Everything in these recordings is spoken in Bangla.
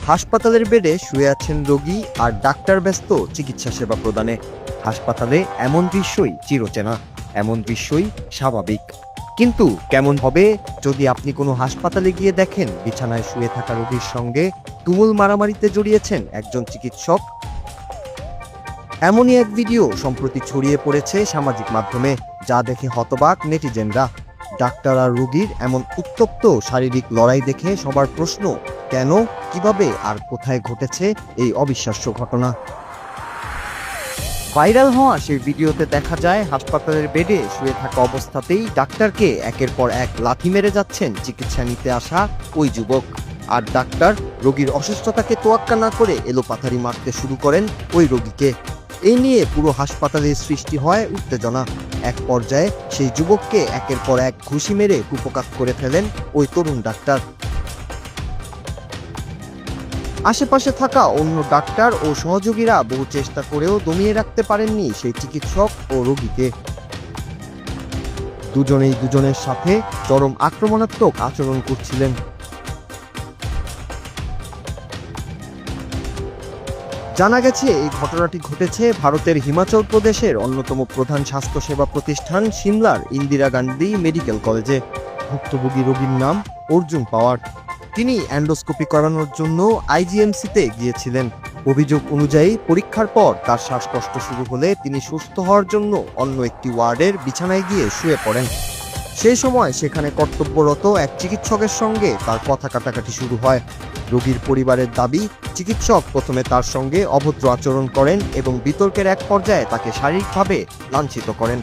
হাসপাতালের বেডে শুয়ে আছেন রোগী আর ডাক্তার ব্যস্ত চিকিৎসা সেবা প্রদানে। হাসপাতালে এমন দৃশ্যই চিরচেনা, এমন দৃশ্যই স্বাভাবিক। কিন্তু কেমন হবে যদি আপনি কোনো হাসপাতালে গিয়ে দেখেন বিছানায় শুয়ে থাকা রোগীর সঙ্গে তুমুল মারামারিতে জড়িয়েছেন একজন চিকিৎসক? এমনই এক ভিডিও সম্প্রতি ছড়িয়ে পড়েছে সামাজিক মাধ্যমে, যা দেখে হতবাক নেটিজেনরা। ডাক্তার আর রোগীর এমন উত্তপ্ত শারীরিক লড়াই দেখে সবার প্রশ্ন, কেন, কিভাবে আর কোথায় ঘটেছে এই অবিশ্বাস্য ঘটনা? ভাইরাল হওয়া সেই ভিডিওতে দেখা যায় হাসপাতালের বেডে শুয়ে থাকা অবস্থাতেই ডাক্তারকে একের পর এক লাথি মেরে যাচ্ছেন চিকিৎসা নিতে আসা ওই যুবক। আর ডাক্তার রোগীর অসুস্থতাকে তোয়াক্কা না করে এলোপাথারি মারতে শুরু করেন ওই রোগীকে। এই নিয়ে পুরো হাসপাতালের সৃষ্টি হয় উত্তেজনা। এক পর্যায়ে সেই যুবককে একের পর এক ঘুষি মেরে কুপোকাত করে ফেলেন ওই তরুণ ডাক্তার। আশেপাশে থাকা অন্য ডাক্তার ও সহযোগীরা বহু চেষ্টা করেও দমিয়ে রাখতে পারেননি সেই চিকিৎসক ও রোগীকে। দুজনেই দুজনের সাথে চরম আক্রমণাত্মক আচরণ করছিলেন। জানা গেছে এই ঘটনাটি ঘটেছে ভারতের হিমাচল প্রদেশের অন্যতম প্রধান স্বাস্থ্যসেবা প্রতিষ্ঠান সিমলার ইন্দিরা গান্ধী মেডিকেল কলেজে। ভুক্তভোগী রোগীর নাম অর্জুন পাওয়ার। তিনি এন্ডোস্কোপি করানোর জন্য আইজিএমসিতে গিয়েছিলেন। অভিযোগ অনুযায়ী পরীক্ষার পর তার শ্বাসকষ্ট শুরু হলে তিনি সুস্থ হওয়ার জন্য অন্য একটি ওয়ার্ডের বিছানায় গিয়ে শুয়ে পড়েন। সেই সময় সেখানে কর্তব্যরত এক চিকিৎসকের সঙ্গে তার কথা কাটাকাটি শুরু হয়। রোগীর পরিবারের দাবি, চিকিৎসক প্রথমে তার সঙ্গে অভদ্র আচরণ করেন এবং বিতর্কের এক পর্যায়ে তাকে শারীরিকভাবে লাঞ্ছিত করেন।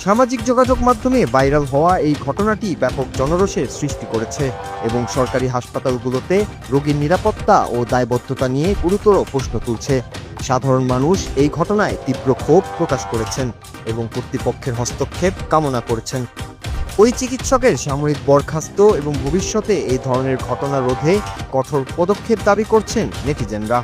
সামাজিক যোগাযোগ মাধ্যমে ভাইরাল হওয়া এই ঘটনাটি ব্যাপক জনরোষের সৃষ্টি করেছে এবং সরকারি হাসপাতালগুলোতে রোগীর নিরাপত্তা ও দায়বদ্ধতা নিয়ে গুরুতর প্রশ্ন তুলছে। সাধারণ মানুষ এই ঘটনায় তীব্র ক্ষোভ প্রকাশ করেছেন এবং কর্তৃপক্ষের হস্তক্ষেপ কামনা করেছেন। ওই চিকিৎসকের সাময়িক বরখাস্ত এবং ভবিষ্যতে এই ধরনের ঘটনা রোধে কঠোর পদক্ষেপ দাবি করছেন নেটিজেনরা।